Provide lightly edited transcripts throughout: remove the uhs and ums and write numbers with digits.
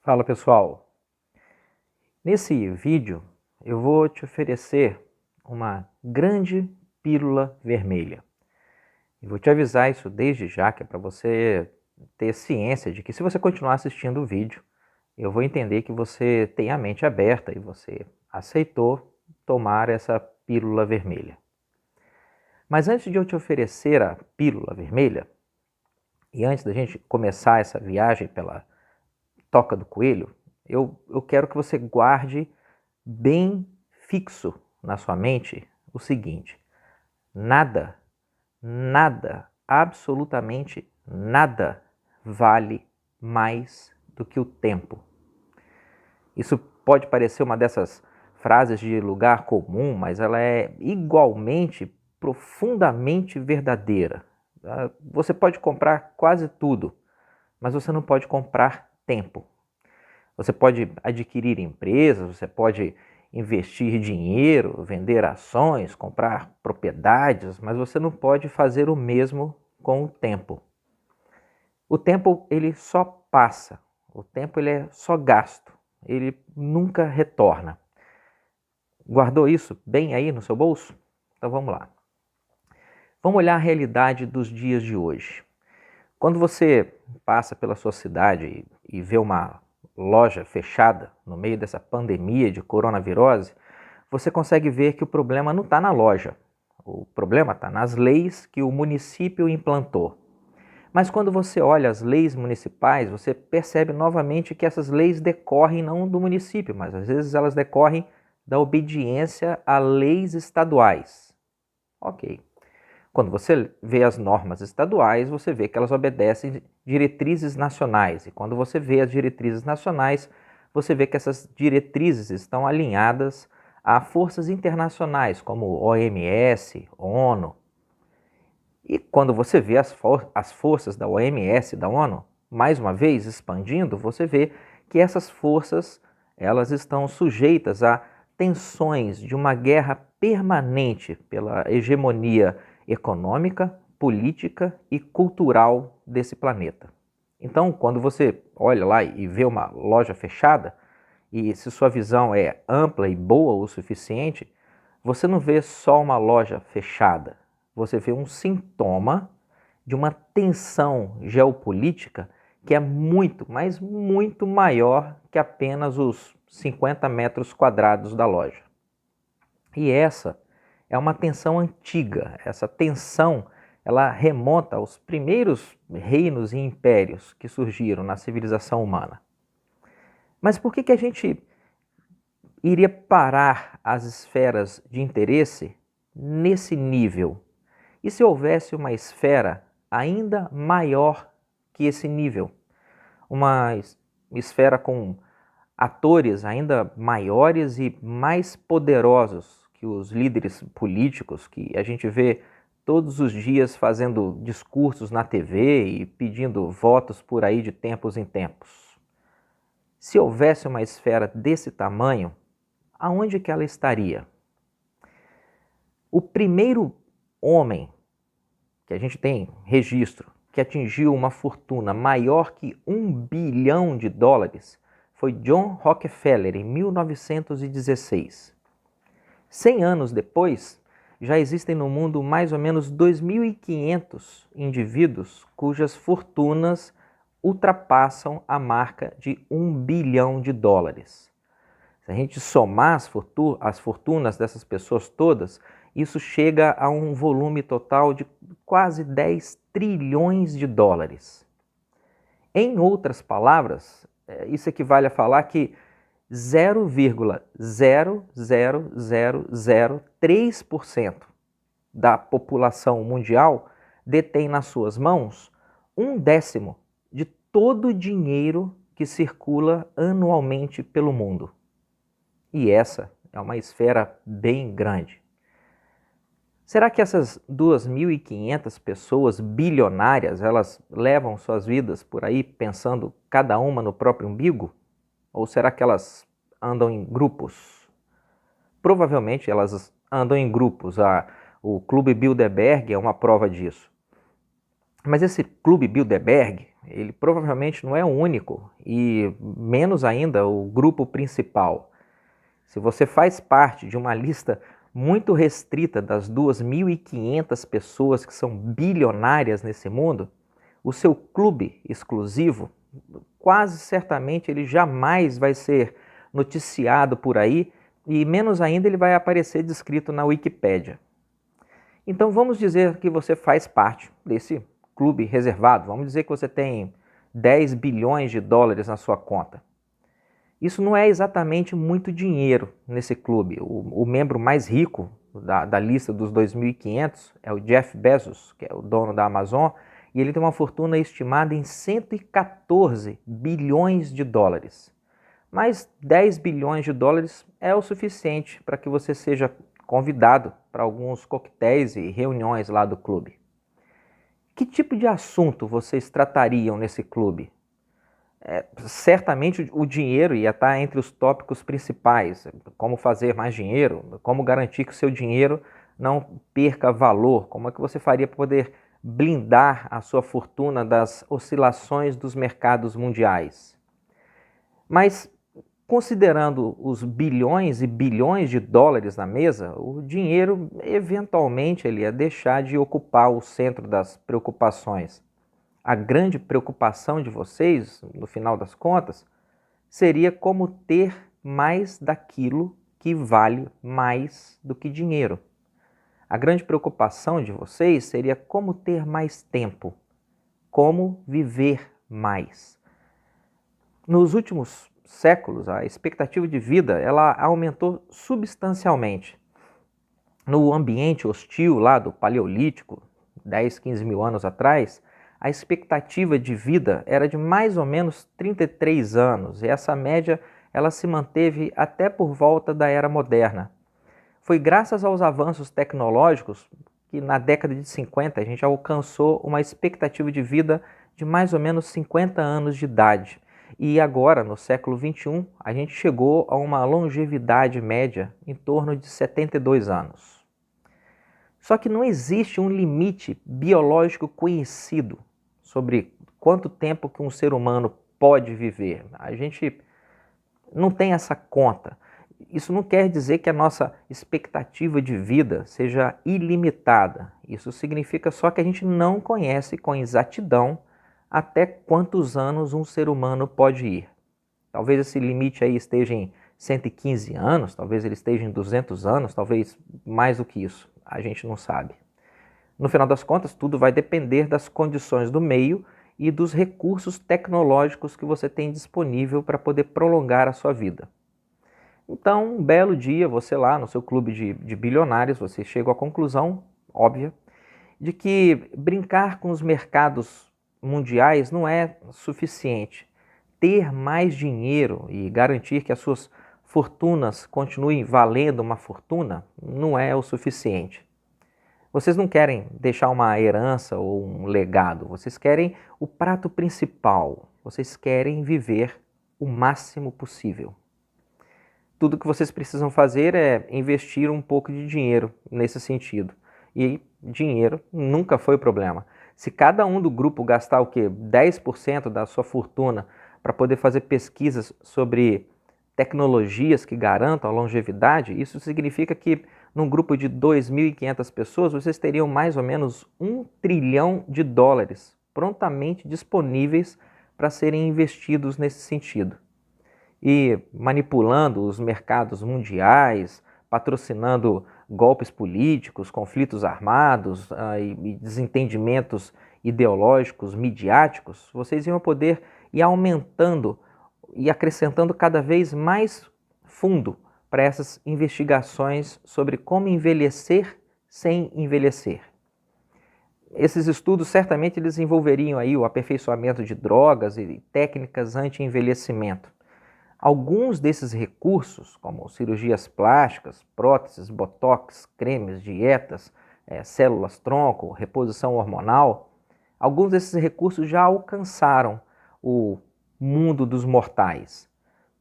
Fala pessoal, nesse vídeo eu vou te oferecer uma grande pílula vermelha. E vou te avisar isso desde já, que é para você ter ciência de que se você continuar assistindo o vídeo, eu vou entender que você tem a mente aberta e você aceitou tomar essa pílula vermelha. Mas antes de eu te oferecer a pílula vermelha, e antes da gente começar essa viagem pela Toca do Coelho, eu quero que você guarde bem fixo na sua mente o seguinte: nada, absolutamente nada vale mais do que o tempo. Isso pode parecer uma dessas frases de lugar comum, mas ela é igualmente, profundamente verdadeira. Você pode comprar quase tudo, mas você não pode comprar tempo. Você pode adquirir empresas, você pode investir dinheiro, vender ações, comprar propriedades, mas você não pode fazer o mesmo com o tempo. O tempo ele só passa, o tempo ele é só gasto, ele nunca retorna. Guardou isso bem aí no seu bolso? Então vamos lá. Vamos olhar a realidade dos dias de hoje. Quando você passa pela sua cidade e vê uma loja fechada no meio dessa pandemia de coronavirose, você consegue ver que o problema não está na loja. O problema está nas leis que o município implantou. Mas quando você olha as leis municipais, você percebe novamente que essas leis decorrem não do município, mas às vezes elas decorrem da obediência a leis estaduais. Ok. Quando você vê as normas estaduais, você vê que elas obedecem diretrizes nacionais. E quando você vê as diretrizes nacionais, você vê que essas diretrizes estão alinhadas a forças internacionais, como OMS, ONU. E quando você vê as forças da OMS e da ONU, mais uma vez expandindo, você vê que essas forças elas estão sujeitas a tensões de uma guerra permanente pela hegemonia econômica, política e cultural desse planeta. Então, quando você olha lá e vê uma loja fechada, e se sua visão é ampla e boa o suficiente, você não vê só uma loja fechada, você vê um sintoma de uma tensão geopolítica que é muito, mas muito maior que apenas os 50 metros quadrados da loja. E essa é uma tensão antiga. Essa tensão ela remonta aos primeiros reinos e impérios que surgiram na civilização humana. Mas por que a gente iria parar as esferas de interesse nesse nível? E se houvesse uma esfera ainda maior que esse nível? Uma esfera com atores ainda maiores e mais poderosos que os líderes políticos que a gente vê todos os dias fazendo discursos na TV e pedindo votos por aí de tempos em tempos. Se houvesse uma esfera desse tamanho, aonde que ela estaria? O primeiro homem que a gente tem registro que atingiu uma fortuna maior que $1 bilhão foi John Rockefeller, em 1916. 100 anos depois, já existem no mundo mais ou menos 2.500 indivíduos cujas fortunas ultrapassam a marca de $1 bilhão. Se a gente somar as fortunas dessas pessoas todas, isso chega a um volume total de quase 10 trilhões de dólares. Em outras palavras, isso equivale a falar que 0,00003% da população mundial detém nas suas mãos 1/10 de todo o dinheiro que circula anualmente pelo mundo. E essa é uma esfera bem grande. Será que essas 2.500 pessoas bilionárias, elas levam suas vidas por aí pensando cada uma no próprio umbigo? Ou será que elas andam em grupos? Provavelmente elas andam em grupos. O Clube Bilderberg é uma prova disso. Mas esse Clube Bilderberg, ele provavelmente não é o único e menos ainda o grupo principal. Se você faz parte de uma lista muito restrita das 2.500 pessoas que são bilionárias nesse mundo, o seu clube exclusivo, quase certamente ele jamais vai ser noticiado por aí e menos ainda ele vai aparecer descrito na Wikipédia. Então vamos dizer que você faz parte desse clube reservado, vamos dizer que você tem 10 bilhões de dólares na sua conta. Isso não é exatamente muito dinheiro nesse clube. O membro mais rico da lista dos 2.500 é o Jeff Bezos, que é o dono da Amazon, e ele tem uma fortuna estimada em 114 bilhões de dólares. Mas 10 bilhões de dólares é o suficiente para que você seja convidado para alguns coquetéis e reuniões lá do clube. Que tipo de assunto vocês tratariam nesse clube? Certamente o dinheiro ia estar entre os tópicos principais. Como fazer mais dinheiro, como garantir que o seu dinheiro não perca valor, como é que você faria para poder blindar a sua fortuna das oscilações dos mercados mundiais. Mas, considerando os bilhões e bilhões de dólares na mesa, o dinheiro eventualmente ele ia deixar de ocupar o centro das preocupações. A grande preocupação de vocês, no final das contas, seria como ter mais daquilo que vale mais do que dinheiro. A grande preocupação de vocês seria como ter mais tempo, como viver mais. Nos últimos séculos, a expectativa de vida ela aumentou substancialmente. No ambiente hostil lá do Paleolítico, 10, 15 mil anos atrás, a expectativa de vida era de mais ou menos 33 anos, e essa média ela se manteve até por volta da Era Moderna. Foi graças aos avanços tecnológicos que na década de 50 a gente alcançou uma expectativa de vida de mais ou menos 50 anos de idade. E agora, no século XXI, a gente chegou a uma longevidade média em torno de 72 anos. Só que não existe um limite biológico conhecido sobre quanto tempo que um ser humano pode viver. A gente não tem essa conta. Isso não quer dizer que a nossa expectativa de vida seja ilimitada. Isso significa só que a gente não conhece com exatidão até quantos anos um ser humano pode ir. Talvez esse limite aí esteja em 115 anos, talvez ele esteja em 200 anos, talvez mais do que isso. A gente não sabe. No final das contas, tudo vai depender das condições do meio e dos recursos tecnológicos que você tem disponível para poder prolongar a sua vida. Então, um belo dia, você lá no seu clube de bilionários, você chega à conclusão óbvia de que brincar com os mercados mundiais não é suficiente. Ter mais dinheiro e garantir que as suas fortunas continuem valendo uma fortuna não é o suficiente. Vocês não querem deixar uma herança ou um legado, vocês querem o prato principal, vocês querem viver o máximo possível. Tudo que vocês precisam fazer é investir um pouco de dinheiro nesse sentido. E dinheiro nunca foi problema. Se cada um do grupo gastar o quê? 10% da sua fortuna para poder fazer pesquisas sobre tecnologias que garantam a longevidade, isso significa que num grupo de 2.500 pessoas, vocês teriam mais ou menos $1 trilhão prontamente disponíveis para serem investidos nesse sentido. E manipulando os mercados mundiais, patrocinando golpes políticos, conflitos armados e desentendimentos ideológicos, midiáticos, vocês iam poder ir aumentando e acrescentando cada vez mais fundo para essas investigações sobre como envelhecer sem envelhecer. Esses estudos certamente eles envolveriam aí o aperfeiçoamento de drogas e técnicas anti-envelhecimento. Alguns desses recursos, como cirurgias plásticas, próteses, botox, cremes, dietas, células-tronco, reposição hormonal, alguns desses recursos já alcançaram o mundo dos mortais.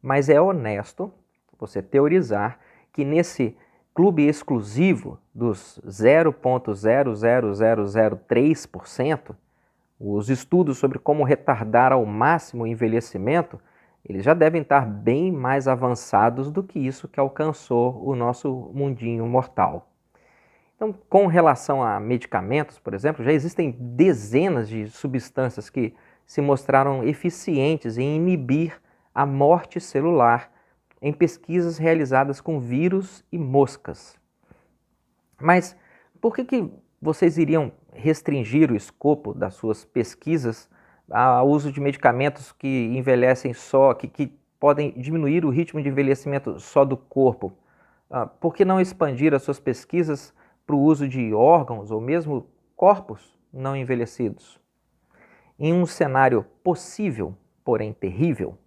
Mas é honesto você teorizar que nesse clube exclusivo dos 0,00003%, Os estudos sobre como retardar ao máximo o envelhecimento, eles já devem estar bem mais avançados do que isso que alcançou o nosso mundinho mortal. Então, com relação a medicamentos, por exemplo, já existem dezenas de substâncias que se mostraram eficientes em inibir a morte celular em pesquisas realizadas com vírus e moscas. Mas por que vocês iriam restringir o escopo das suas pesquisas ao uso de medicamentos que envelhecem só, que podem diminuir o ritmo de envelhecimento só do corpo? Por que não expandir as suas pesquisas para o uso de órgãos ou mesmo corpos não envelhecidos? Em um cenário possível, porém terrível,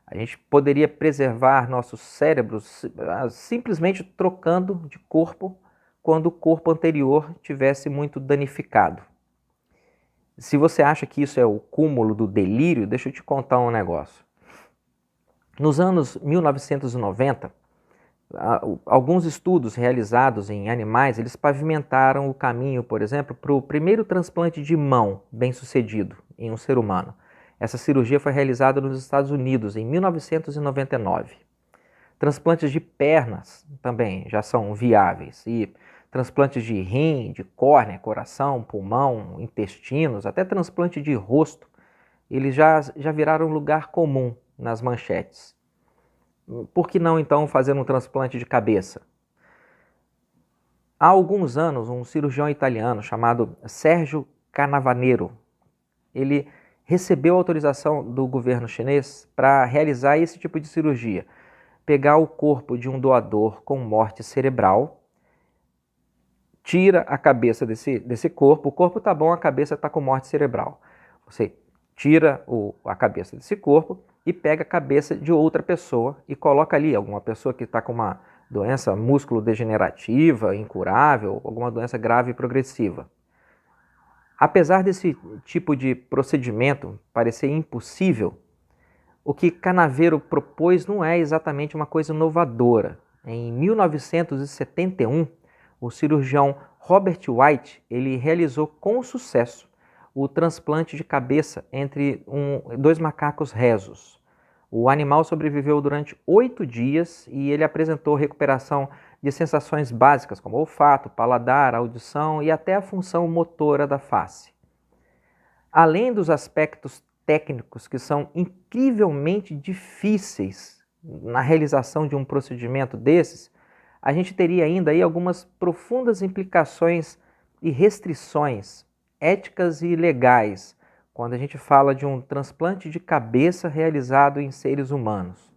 a gente poderia preservar nossos cérebros simplesmente trocando de corpo quando o corpo anterior tivesse muito danificado. Se você acha que isso é o cúmulo do delírio, deixa eu te contar um negócio. Nos anos 1990, alguns estudos realizados em animais, eles pavimentaram o caminho, por exemplo, para o primeiro transplante de mão bem-sucedido em um ser humano. Essa cirurgia foi realizada nos Estados Unidos em 1999. Transplantes de pernas também já são viáveis, e transplantes de rim, de córnea, coração, pulmão, intestinos, até transplante de rosto, eles já viraram lugar comum nas manchetes. Por que não, então, fazer um transplante de cabeça? Há alguns anos, um cirurgião italiano chamado Sergio Canavaniero, ele recebeu autorização do governo chinês para realizar esse tipo de cirurgia. Pegar o corpo de um doador com morte cerebral, tira a cabeça desse corpo, o corpo está bom, a cabeça está com morte cerebral. Você tira a cabeça desse corpo e pega a cabeça de outra pessoa e coloca ali, alguma pessoa que está com uma doença músculo-degenerativa, incurável, alguma doença grave e progressiva. Apesar desse tipo de procedimento parecer impossível, o que Canavero propôs não é exatamente uma coisa inovadora. Em 1971, o cirurgião Robert White ele realizou com sucesso o transplante de cabeça entre dois macacos rezos. O animal sobreviveu durante 8 dias e ele apresentou recuperação de sensações básicas como olfato, paladar, audição e até a função motora da face. Além dos aspectos técnicos que são incrivelmente difíceis na realização de um procedimento desses, a gente teria ainda aí algumas profundas implicações e restrições éticas e legais quando a gente fala de um transplante de cabeça realizado em seres humanos.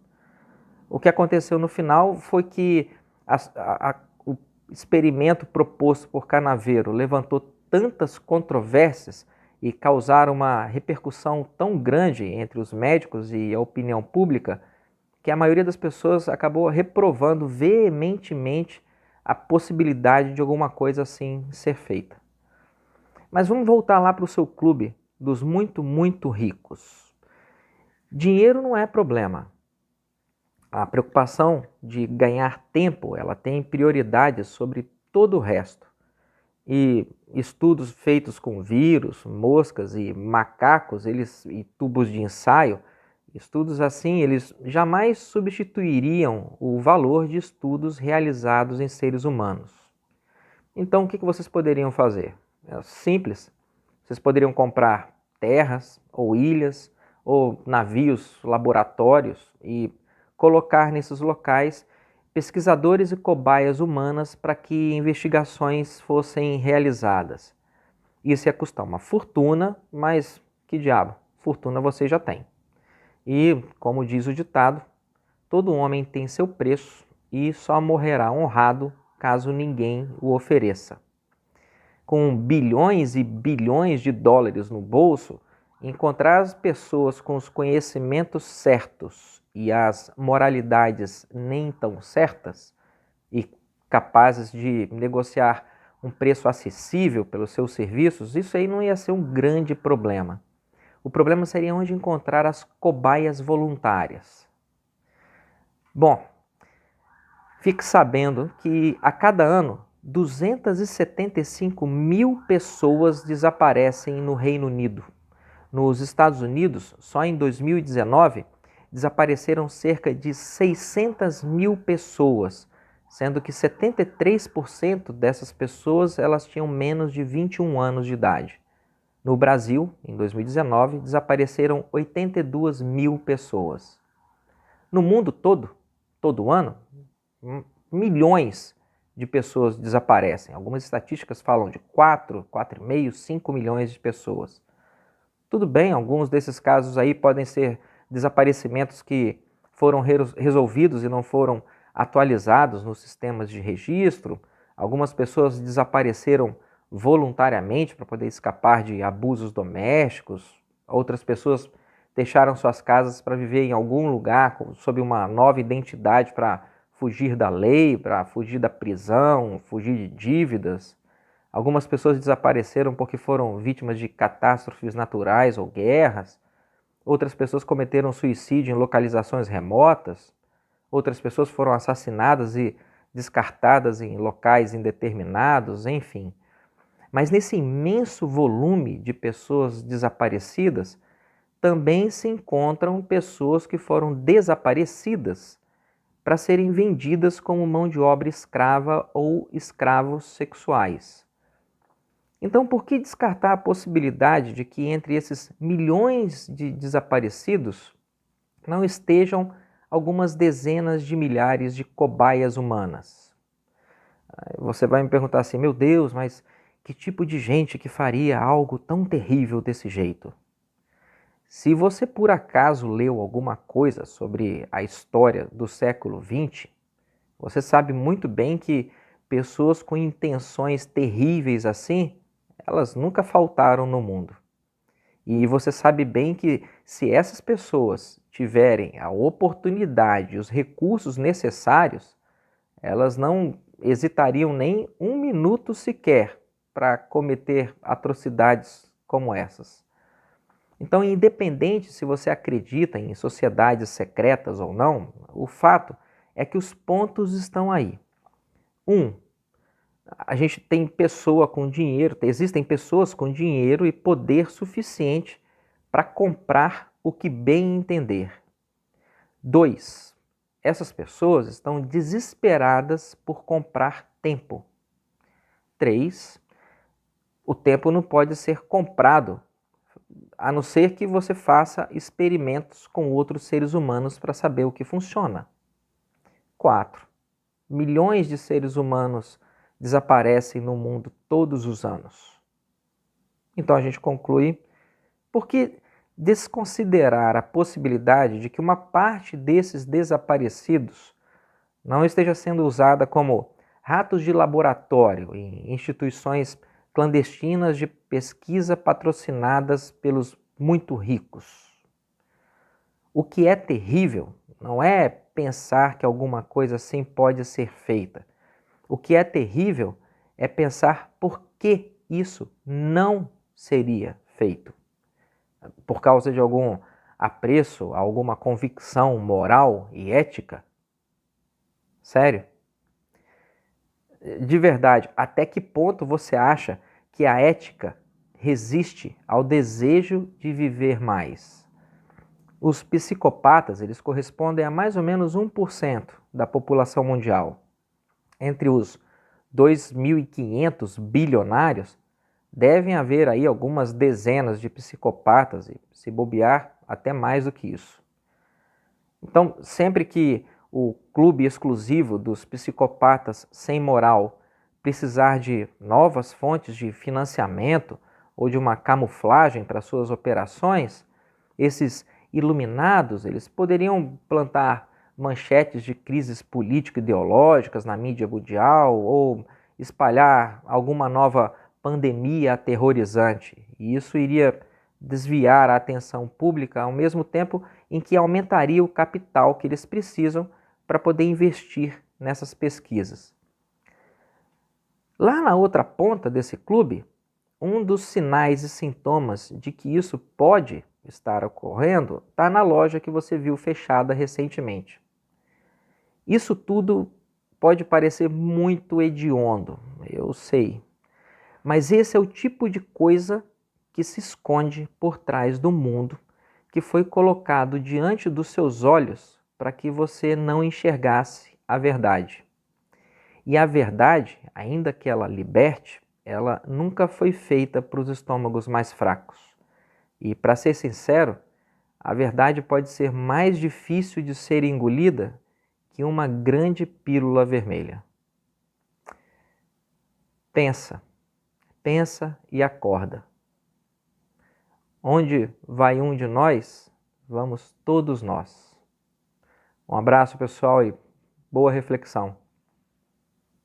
O que aconteceu no final foi que o experimento proposto por Canavero levantou tantas controvérsias e causaram uma repercussão tão grande entre os médicos e a opinião pública que a maioria das pessoas acabou reprovando veementemente a possibilidade de alguma coisa assim ser feita. Mas vamos voltar lá para o seu clube dos muito, muito ricos. Dinheiro não é problema. A preocupação de ganhar tempo, ela tem prioridade sobre todo o resto. E estudos feitos com vírus, moscas e macacos, e tubos de ensaio, estudos assim, eles jamais substituiriam o valor de estudos realizados em seres humanos. Então, o que vocês poderiam fazer? É simples. Vocês poderiam comprar terras ou ilhas ou navios, laboratórios e colocar nesses locais pesquisadores e cobaias humanas para que investigações fossem realizadas. Isso ia custar uma fortuna, mas que diabo, fortuna você já tem. E, como diz o ditado, todo homem tem seu preço e só morrerá honrado caso ninguém o ofereça. Com bilhões e bilhões de dólares no bolso, encontrar as pessoas com os conhecimentos certos e as moralidades nem tão certas e capazes de negociar um preço acessível pelos seus serviços, isso aí não ia ser um grande problema. O problema seria onde encontrar as cobaias voluntárias. Bom, fique sabendo que a cada ano 275 mil pessoas desaparecem no Reino Unido. Nos Estados Unidos, só em 2019, desapareceram cerca de 600 mil pessoas, sendo que 73% dessas pessoas elas tinham menos de 21 anos de idade. No Brasil, em 2019, desapareceram 82 mil pessoas. No mundo todo, todo ano, milhões de pessoas desaparecem. Algumas estatísticas falam de 4,5, 5 milhões de pessoas. Tudo bem, alguns desses casos aí podem ser desaparecimentos que foram resolvidos e não foram atualizados nos sistemas de registro. Algumas pessoas desapareceram voluntariamente para poder escapar de abusos domésticos. Outras pessoas deixaram suas casas para viver em algum lugar sob uma nova identidade para fugir da lei, para fugir da prisão, fugir de dívidas. Algumas pessoas desapareceram porque foram vítimas de catástrofes naturais ou guerras. Outras pessoas cometeram suicídio em localizações remotas. Outras pessoas foram assassinadas e descartadas em locais indeterminados, enfim. Mas nesse imenso volume de pessoas desaparecidas, também se encontram pessoas que foram desaparecidas para serem vendidas como mão de obra escrava ou escravos sexuais. Então, por que descartar a possibilidade de que entre esses milhões de desaparecidos não estejam algumas dezenas de milhares de cobaias humanas? Você vai me perguntar assim, meu Deus, mas que tipo de gente que faria algo tão terrível desse jeito? Se você por acaso leu alguma coisa sobre a história do século XX, você sabe muito bem que pessoas com intenções terríveis assim, elas nunca faltaram no mundo. E você sabe bem que se essas pessoas tiverem a oportunidade e os recursos necessários, elas não hesitariam nem um minuto sequer para cometer atrocidades como essas. Então, independente se você acredita em sociedades secretas ou não, o fato é que os pontos estão aí. A gente tem pessoa com dinheiro, existem pessoas com dinheiro e poder suficiente para comprar o que bem entender. 2, essas pessoas estão desesperadas por comprar tempo. 3, o tempo não pode ser comprado, a não ser que você faça experimentos com outros seres humanos para saber o que funciona. 4, milhões de seres humanos desaparecem no mundo todos os anos. Então a gente conclui, por que desconsiderar a possibilidade de que uma parte desses desaparecidos não esteja sendo usada como ratos de laboratório em instituições clandestinas de pesquisa patrocinadas pelos muito ricos? O que é terrível não é pensar que alguma coisa assim pode ser feita. O que é terrível é pensar por que isso não seria feito. Por causa de algum apreço, alguma convicção moral e ética? Sério? De verdade, até que ponto você acha que a ética resiste ao desejo de viver mais? Os psicopatas, eles correspondem a mais ou menos 1% da população mundial. Entre os 2.500 bilionários, devem haver aí algumas dezenas de psicopatas e, se bobear, até mais do que isso. Então, sempre que o clube exclusivo dos psicopatas sem moral precisar de novas fontes de financiamento ou de uma camuflagem para suas operações, esses iluminados, eles poderiam plantar manchetes de crises político-ideológicas na mídia mundial ou espalhar alguma nova pandemia aterrorizante. E isso iria desviar a atenção pública ao mesmo tempo em que aumentaria o capital que eles precisam para poder investir nessas pesquisas. Lá na outra ponta desse clube, um dos sinais e sintomas de que isso pode estar ocorrendo está na loja que você viu fechada recentemente. Isso tudo pode parecer muito hediondo, eu sei, mas esse é o tipo de coisa que se esconde por trás do mundo que foi colocado diante dos seus olhos para que você não enxergasse a verdade. E a verdade, ainda que ela liberte, ela nunca foi feita para os estômagos mais fracos. E, para ser sincero, a verdade pode ser mais difícil de ser engolida que uma grande pílula vermelha. Pensa, pensa e acorda. Onde vai um de nós, vamos todos nós. Um abraço, pessoal, e boa reflexão.